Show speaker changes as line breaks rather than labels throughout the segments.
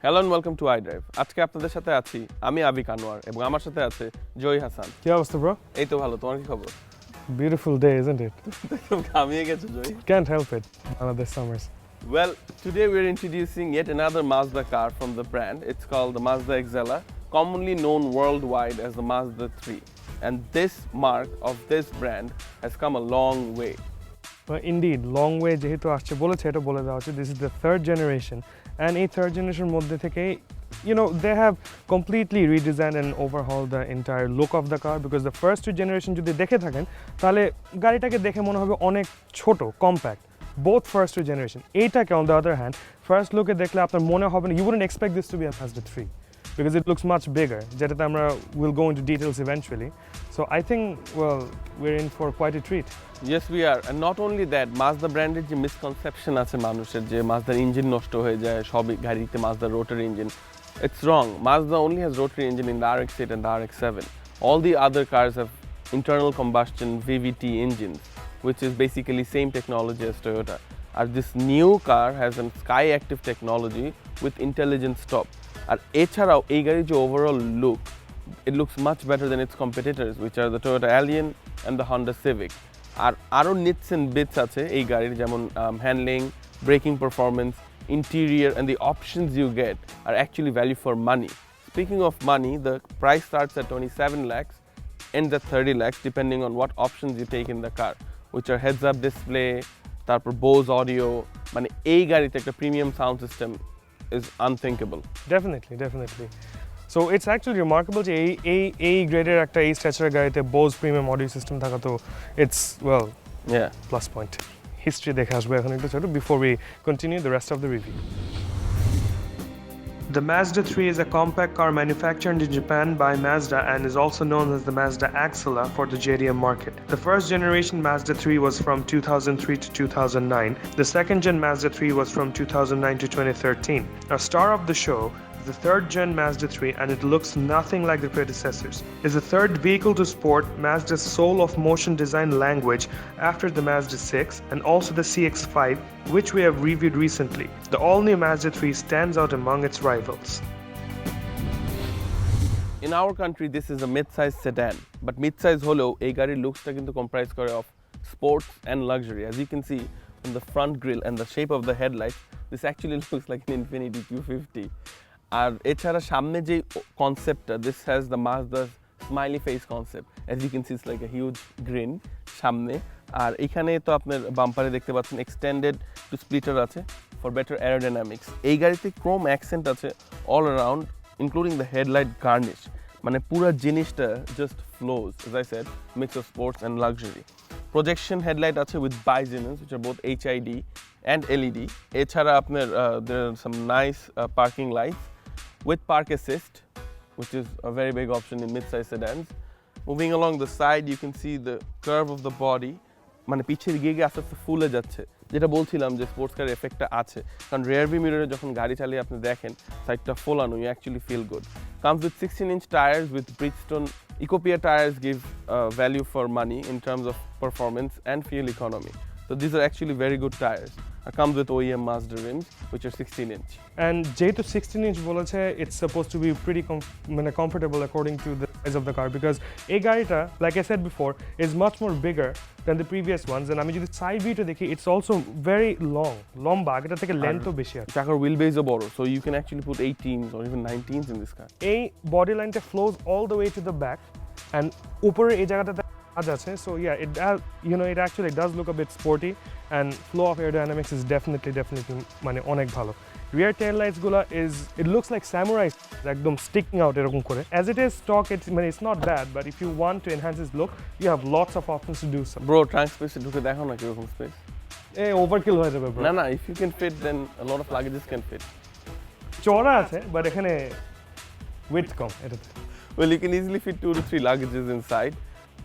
Hello and welcome to iDrive. আজকে আপনাদের সাথে আছি আমি আবিক আনোয়ার এবং আমার সাথে আছে জয় হাসান।
কি অবস্থা ব্রো?
এই তো ভালো, তোমার কি খবর?
Beautiful day, isn't it?
একদম ঘামিয়ে গেছো জয়।
Can't help it. Another summers.
Well, today we're introducing yet another Mazda car from the brand. It's called the Mazda Axela, commonly known worldwide as the Mazda 3. And this mark of this brand has come a long way.
Indeed, long way যেহেতু আসছে বলেছে এটা বলে দেওয়া হচ্ছে this is the third generation and এই third generation মধ্যে থেকে they have completely redesigned and overhauled the entire look of the car because the first two generation যদি দেখে থাকেন তাহলে গাড়িটাকে দেখে মনে হবে অনেক ছোট compact both first two generation এইটাকে on the other hand first look এ দেখলে আপনার মনে হবে না you wouldn't expect this to be a Mazda 3 because it looks much bigger যেটাতে আমরা will go into details eventually so I think well we're in for quite a treat.
Yes, we are. And not only that, Mazda branded যে misconception আছে মানুষের যে Mazda engine নষ্ট হয়ে যায় সব গাড়িতে Mazda rotary engine. It's wrong. Mazda only has rotary engine in the RX-8 and the RX-7. All the other cars have internal combustion VVT engines, which is basically same technology as Toyota. And this new car has a Sky Active technology with intelligent stop. And এছাড়াও এই গাড়ির যে overall look, it looks much better than its competitors, which are the Toyota Allion and the Honda Civic. আর আরও nits and bits আছে এই গাড়ির যেমন handling, breaking performance, interior and the options you get are actually value for money. Speaking of money, the price starts at 27 lakhs, ends at 30 lakhs depending on what options you take in the car, which are heads-up display, তারপর Bose audio, মানে এই গাড়িতে একটা premium sound system is unthinkable.
Definitely. So it's actually remarkable যে এই গ্রেডের একটা এই স্ট্রাকচারের গাড়িতে Bose premium audio system থাকা তো it's well
Yeah.
plus point. History দেখে আসবো এখন একটু ছোট before we continue the rest of the review. The Mazda 3 is a compact car manufactured in Japan by Mazda and is also known as the Mazda Axela for the JDM market. The first generation Mazda 3 was from 2003 to 2009. The second gen Mazda 3 was from 2009 to 2013. A star of the show, the third gen Mazda 3 and it looks nothing like the predecessors. Is the third vehicle to sport Mazda's soul of motion design language after the Mazda 6 and also the CX-5 which we have reviewed recently. The all-new Mazda 3 stands out among its rivals.
In our country this is a mid-size sedan, but mid-size হলেও এই গাড়ির লুকসটা কিন্তু comprise করে of sports and luxury. As you can see from the front grille and the shape of the headlights, this actually looks like an Infiniti Q50. আর এছাড়া সামনে যে কনসেপ্টটা this has the Mazda smiley face concept as you can see it's like a huge green সামনে আর এখানে তো আপনার বাম্পারে দেখতে পাচ্ছেন এক্সটেন্ডেড টু স্প্লিটার আছে ফর বেটার অ্যারোডাইনামিক্স এই গাড়িতে ক্রোম অ্যাকসেন্ট আছে all around including the headlight garnish মানে পুরো জিনিসটা just flows as I said mix of sports and luxury projection headlight আছে with bi-xenons which are both HID and LED এছাড়া আপনার দের আর some nice parking lights with park assist, which is a very big option in mid-size sedans. Moving along the side, you can see the curve of the body. মানে পিছের গিয়ে আস্তে আস্তে ফুলে যাচ্ছে যেটা বলছিলাম যে স্পোর্টস কারের এফেক্টটা আছে কারণ রিয়ার ভিউ মিররে যখন গাড়ি চালিয়ে আপনি দেখেন সাইডটা ফোলানো you actually feel good comes with 16-inch tyres with Bridgestone Ecopia tyres give value for money in terms of performance and fuel economy so these are actually very good tires. It comes with OEM Mazda rims, which are 16-inch.
And যেহেতু 16-inch বলেছে it's supposed to be pretty comfortable according to the size of the car because এই গাড়িটা like I said before is much more bigger than the previous ones and আমি যদি side ভিউটা দেখি it's also very long লম্বা এটা থেকে লেন্থও বেশি আছে
চাকার হুইল বেসও বড় so you can actually put 18s or even 19s in this car.
এই বডি লাইনটা flows all the way to the back and উপরে এই জায়গাটাতে so yeah it does it actually does look a bit sporty and flow of aerodynamics is definitely মানে অনেক ভালো rear tail lights গুলা is it looks like samurai একদম sticking out এরকম করে as it is stock it's not bad but if you want to enhance its look you have lots of options to do so
bro trunk space ঢুকে দেখো না কিরকম space
overkill হয়ে যাবে bro
না if you can fit then a lot of luggages can fit
চওড়া আছে but এখানে width কম এটাতে
well you can easily fit 2 to 3 luggages inside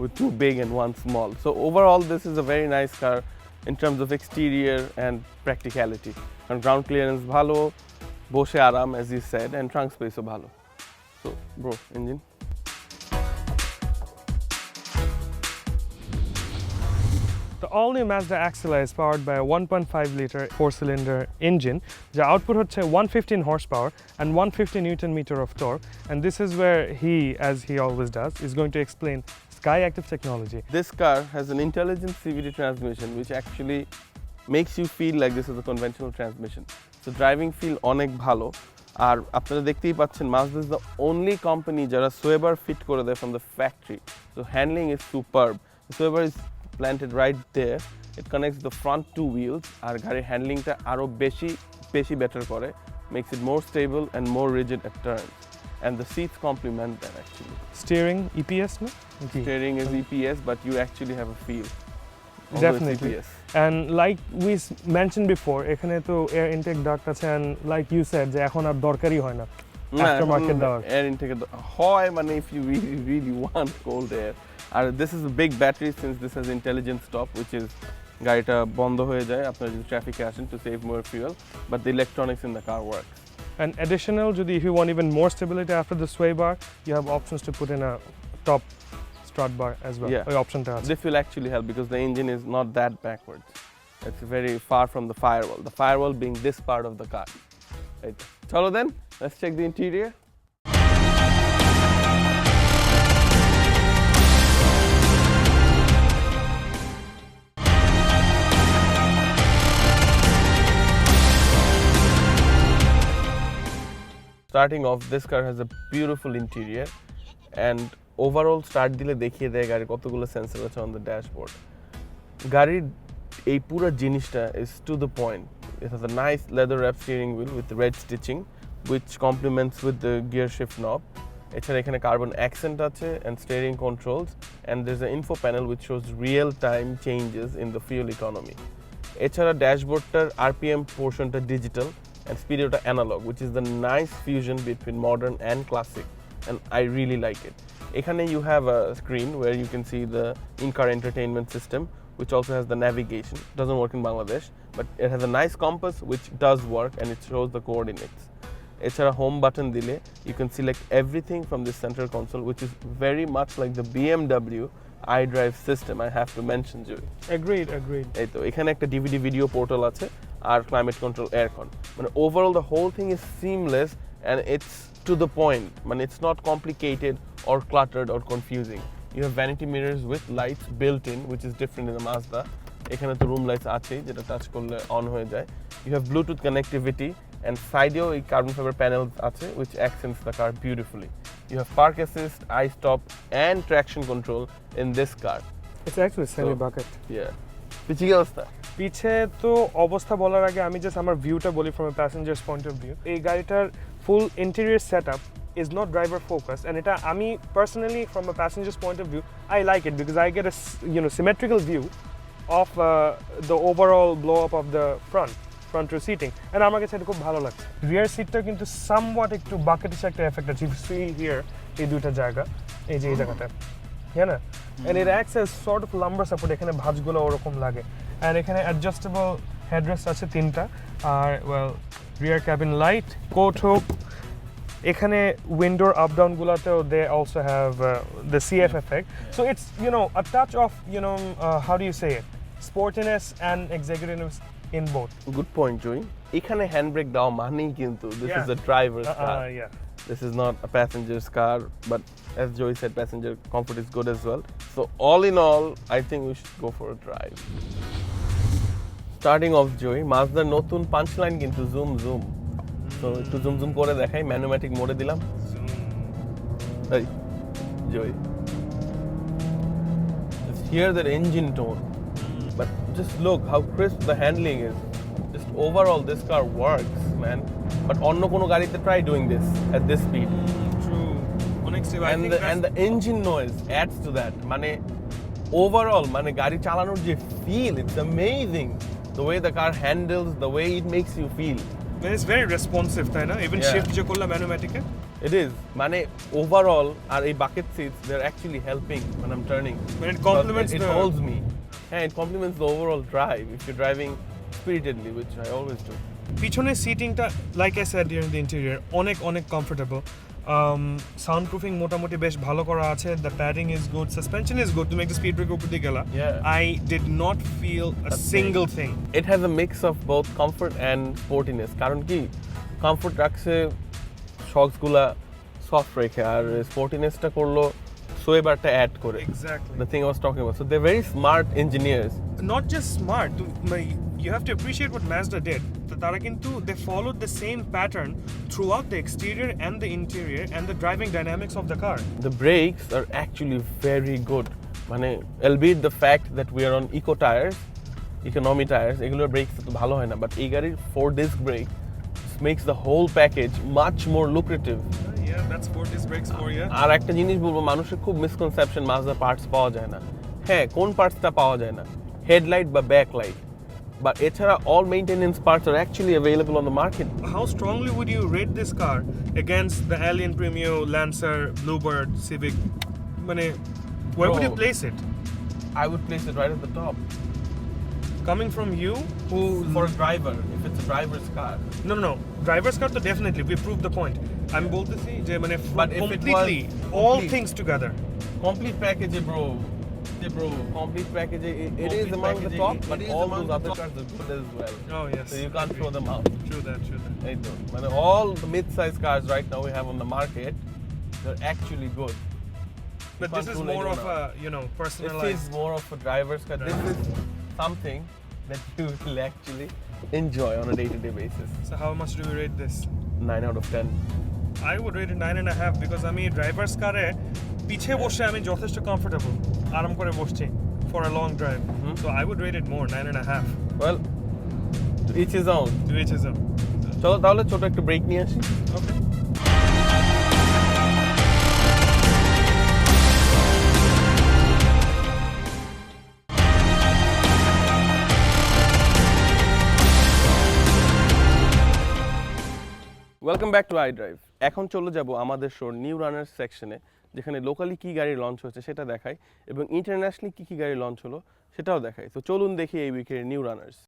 with 2 big and 1 small. So overall this is a very nice car in terms of exterior and practicality. And ground clearance bhalo, boshe aram as you said and trunk space bhalo. So bro, engine.
The all-new Mazda Axela is powered by a 1.5-liter four-cylinder engine. The output হচ্ছে 115 horsepower and 150 Newton meter of torque. And this is where he, as he always does, is going to explain Sky Active technology.
This car has an intelligent CVT transmission which actually makes you feel like this is a conventional transmission. So driving feel অনেক ভালো আর আপনারা দেখতেই পাচ্ছেন Mazda is the only company যারা সোয়েবার fit করে দেয় from the factory. So handling is superb. The সোয়েবার is planted right there. It connects the front two wheels আর গাড়ির হ্যান্ডলিংটা আরো বেশি better করে, makes it more stable and more rigid at turns. And the seats complement that actually.
Steering EPS no?
Steering is EPS but you actually have a feel.
Definitely.
EPS.
And like we mentioned before, এখানে তো air intake duct আছে and like you said যে এখন আর দরকারই হয় না aftermarket দেওয়ার।
Air intake হয় মানে if you really want cold air. And this is a big battery since this has intelligent stop which is গাড়িটা বন্ধ হয়ে যায় আপনারা যদি ট্রাফিকে আসেন to save more fuel, but the electronics in the car works.
And additional, if you want even more stability after the sway bar, you have options to put in a top strut bar as well.
Yeah.
Option to
This will actually help because the engine is not that backwards. It's very far from the firewall. The firewall being this part of the car. Right. Chalo then, let's check the interior. Starting off, this car has a beautiful interior and overall start দিলে দেখিয়ে দেয় গাড়ির কতগুলো sensor আছে on the dashboard. গাড়ির এই পুরো জিনিসটা is to the point. It has a nice leather wrap steering wheel with red stitching which complements with the gear shift knob. এছাড়া এখানে carbon accent আছে and steering controls and there's an info panel which shows real time changes in the fuel economy. এছাড়া ড্যাশবোর্ডটার RPM পোর্শনটা digital and speedometer analog, which is the nice fusion between modern and classic, and I really like it. Ekhane you have a screen where you can see the in-car entertainment system, which also has the navigation. Doesn't work in Bangladesh, but it has a nice compass which does work and it shows the coordinates. Echara home button dile you can select everything from this central console, which is very much like the BMW iDrive system. I have to mention, Joey.
Agreed.
এই তো এখানে একটা DVD video portal আছে আর climate control aircon. মানে overall the whole thing is seamless and it's to the point. মানে it's not complicated or cluttered or confusing. You have vanity mirrors with lights built in, which is different in the Mazda. এখানে তো room lights আছেই যেটা touch করলে on হয়ে যায়. You have Bluetooth connectivity and সাইডেও এই carbon fiber panels আছে which accents the car beautifully. You have park assist, i-stop and traction control in this car.
It's actually semi-bucket.
Yeah. পিছে কি অবস্থা?
পিছে তো অবস্থা বলার আগে আমি জাস্ট আমার ভিউটা বলি from a passenger's point of view. এই গাড়িটার full interior setup is not driver focused and এটা আমি personally from a passenger's point of view I like it because I get a symmetrical view of the overall blow up of the front row seating and আমার কাছে এটা খুব ভালো লাগছে rear seatটা কিন্তু somewhat একটু bucketish একটা effect আছে. If you see here এই দুইটা জায়গা এই যে এই জায়গাটা না and it acts as sort of lumbar support. এখানে ভাঁজগুলো ওরকম লাগে and এখানে adjustable headrest আছে তিনটা আর well rear cabin light coat hook এখানে window up down গুলাতেও they also have the CF effect. So it's a touch of how do you say it, sportiness and executiveness in both.
Good point, Joey. এখানে handbrake দাও মানেই কিন্তু this is a driver's car.
Yeah.
This is not a passenger's car, but as Joey said, passenger comfort is good as well. So all in all, I think we should go for a drive. Starting off, Joey, Mazda নতুন punchline কিন্তু zoom. So একটু zoom করে দেখাই, manumatic mode দিলাম. Hey, Joey. Just hear that engine tone. But just look how crisp the handling is. Just overall, this car works, man. But অন্য কোনো গাড়িতে try doing this at this speed.
True.
And the engine noise adds to that. মানে overall, মানে গাড়ি চালানোর যে feel, it's amazing. The way the car handles, the way it makes you feel.
It's very responsive, তাই না? Even
Yeah.
shift যে করলাম manumatic A.
It is. মানে overall, আর এই bucket seats, they're actually helping when I'm turning.
But it complements
It holds me. Yeah, it complements the overall drive if you're driving spiritedly, which I always do.
পিছনের সিটিংটা like I said during the interior অনেক comfortable. Sound proofing মোটামুটি বেশ ভালো করা আছে, the padding is good, suspension is good. তুমি একটা speed break উপর দিয়ে গেলা,
Yeah.
I did not feel a single thing.
It has a mix of both comfort and sportiness. কারণ কি কমফোর্ট রাখছে শক্সগুলা সফট রেখে, আর স্পোর্টিনেসটা করলো সোয়েবারটা অ্যাড করে।
Exactly.
The thing I was talking about. So they're very smart engineers.
Not just smart, you have to appreciate what Mazda did. তারা কিন্তু they followed the same pattern throughout the exterior and the interior and the driving dynamics of the car.
The brakes are actually very good. মানে albeit the fact that we are on eco tires, economy tires, এগুলোর brakes তো ভালো হয় না, but এই গাড়ির 4 disc brake makes the whole package much more lucrative.
Yeah, that's 4 disc brakes for you.
আর একটা জিনিস বলবো, মানুষের খুব মিসকনসেপশন Mazda পার্টস পাওয়া যায় না। হ্যাঁ, কোন পার্টসটা পাওয়া যায় না? হেডলাইট বা ব্যাকলাইট। But এছাড়া all maintenance parts are actually available on the market.
How strongly would you rate this car against the Alien Premio, Lancer, Bluebird, Civic? মানে, where would you
Bro.
place it?
I would place it right at the top.
Coming from you, who
For a driver, if it's a driver's car.
no, driver's car, so definitely we proved the point. I'm বলতেছি যে মানে
But if it
completely
was
all
complete.
things together.
Complete package, bro. Complete package. It is
Complete
among the
package,
top,
it
but
is
all
among
those
the
other
top.
cars are good as well.
Oh yes.
So you can't throw them out.
True that.
এই তো, মানে all the mid-size cars right now we have on the market, they're actually good.
But this
can't
is
rule
more of
anyone
a,
This
personalized.
is more of a driver's car. This is something that you will actually enjoy on a day-to-day basis.
So how much do we rate this?
9 out of 10.
I would rate it 9.5 because আমি drivers কারে পিছে বসে আমি যথেষ্ট comfortable, আরাম করে বসছি for a long drive. So I would rate it more, 9.5.
Well, to each his own.
To each his own.
চলো তাহলে ছোট একটা ব্রেক নিয়ে আসি।
Okay.
Welcome back to I drive. এখন চলে যাব আমাদের শোর নিউ রানার্স সেকশনে, যেখানে লোকালি কী গাড়ি লঞ্চ হচ্ছে সেটা দেখাই এবং ইন্টারন্যাশনালি কী কী গাড়ি লঞ্চ হলো সেটাও দেখাই। তো চলুন দেখি এই উইকের new runners.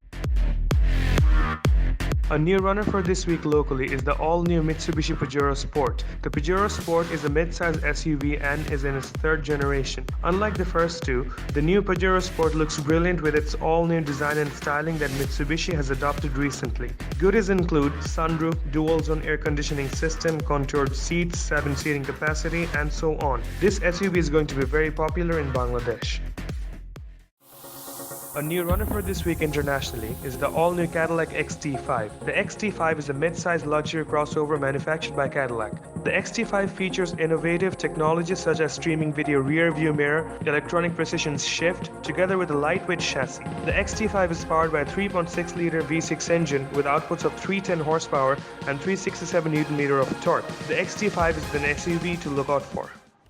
A new runner for this week locally is the all-new Mitsubishi Pajero Sport. The Pajero Sport is a mid-size SUV and is in its third generation. Unlike the first two, the new Pajero Sport looks brilliant with its all-new design and styling that Mitsubishi has adopted recently. Goodies include sunroof, dual-zone air conditioning system, contoured seats, 7 seating capacity, and so on. This SUV is going to be very popular in Bangladesh. A new runner for this week internationally is the all-new Cadillac XT5. The XT5 is a mid-size luxury crossover manufactured by Cadillac. The XT5 features innovative technologies such as streaming video rear-view mirror, electronic precision shift, together with a lightweight chassis. The XT5 is powered by a 3.6-liter V6 engine with outputs of 310 horsepower and 367 Nm of torque. The XT5 is an SUV to look out for.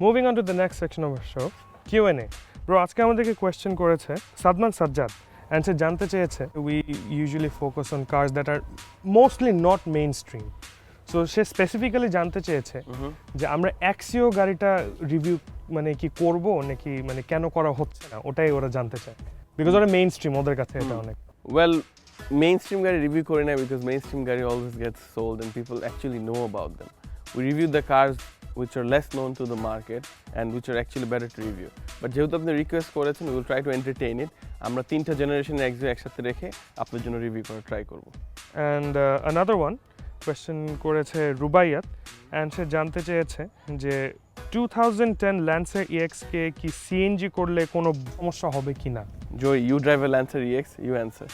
Moving on to the next section of our show, Q&A. Bro, আজকে আমাদেরকে question করেছে Sadman Sajjad, and সে জানতে চেয়েছে we usually focus on cars that are mostly not mainstream. So সে specifically জানতে চেয়েছে যে আমরা অ্যাক্সিও গাড়িটা রিভিউ মানে কি করব নাকি মানে কেন করা হচ্ছে না, ওটাই ওরা জানতে চায়, বিকজ ওরা মেইন স্ট্রিম, ওদের কাছে এটা অনেক।
ওয়েল, মেইন স্ট্রিম গাড়ি রিভিউ করি না বিকজ মেইন স্ট্রিম গাড়ি always gets sold and people actually know about them. We review the cars which are less known to the market and which are actually better to review. But যেহেতু আপনি request করেছেন, we will try to entertain it. আমরা 3টা জেনারেশনের Axio একসাথে রেখে আপনার জন্য রিভিউ করার ট্রাই করব।
অ্যান্ড another one কোয়েশ্চেন করেছে রুবাইয়াত, অ্যান্ড সে জানতে চেয়েছে যে 2010 ল্যান্সার EX-কে কি সিএনজি করলে কোনো সমস্যা হবে কি না।
Joy, you drive a Lancer EX, you answer.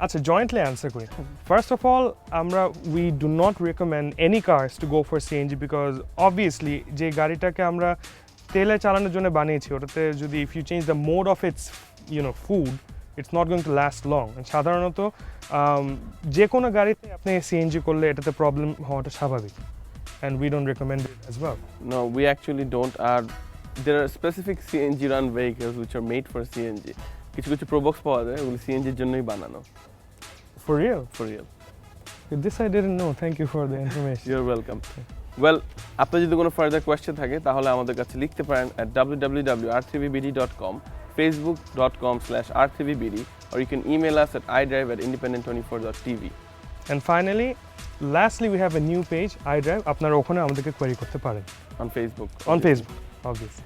আচ্ছা, জয়েন্টলি অ্যান্সার করি। ফার্স্ট অফ অল, আমরা we do not recommend any cars to go for CNG because obviously যে গাড়িটাকে আমরা তেলে চালানোর জন্য বানিয়েছি, ওটাতে যদি if you change the mode of its food, it's not going to last long. সাধারণত যে কোনো গাড়িতে আপনি সিএনজি করলে এটাতে প্রবলেম হওয়াটা স্বাভাবিক, and we don't recommend it as well.
No, we actually don't. There are specific CNG run vehicles which are made for CNG. কিছু কিছু প্রোবক্স পাওয়া যায়, ওগুলো সিএনজির জন্যই বানানো।
For real?
For real.
This I didn't know. Thank you for the information.
You're welcome. Well, আপনার যদি কোনো ফার্দার কোয়েশ্চেন থাকে তাহলে আমাদের কাছে লিখতে পারেন at www.r3vbd.com, facebook.com/r3vbd, or you can email us at idrive@independent24.tv.
And finally, lastly, we have a new page, iDrive. আপনারা ওখানে আমাদেরকে query করতে পারেন।
On Facebook.
On Facebook, obviously.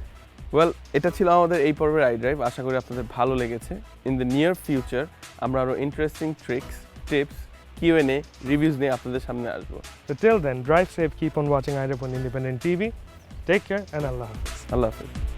Well, এটা ছিল আমাদের এই পর্বের iDrive। আশা করি আপনাদের ভালো লেগেছে। ইন দ্য নিয়ার ফিউচার আমরা আরও interesting tricks, tips, Q&A, reviews নিয়ে আপনাদের সামনে আসবো।
So till then, drive safe, keep on watching iDrive on Independent TV. Take care and Allah Hafiz.
আল্লাহ হাফেজ।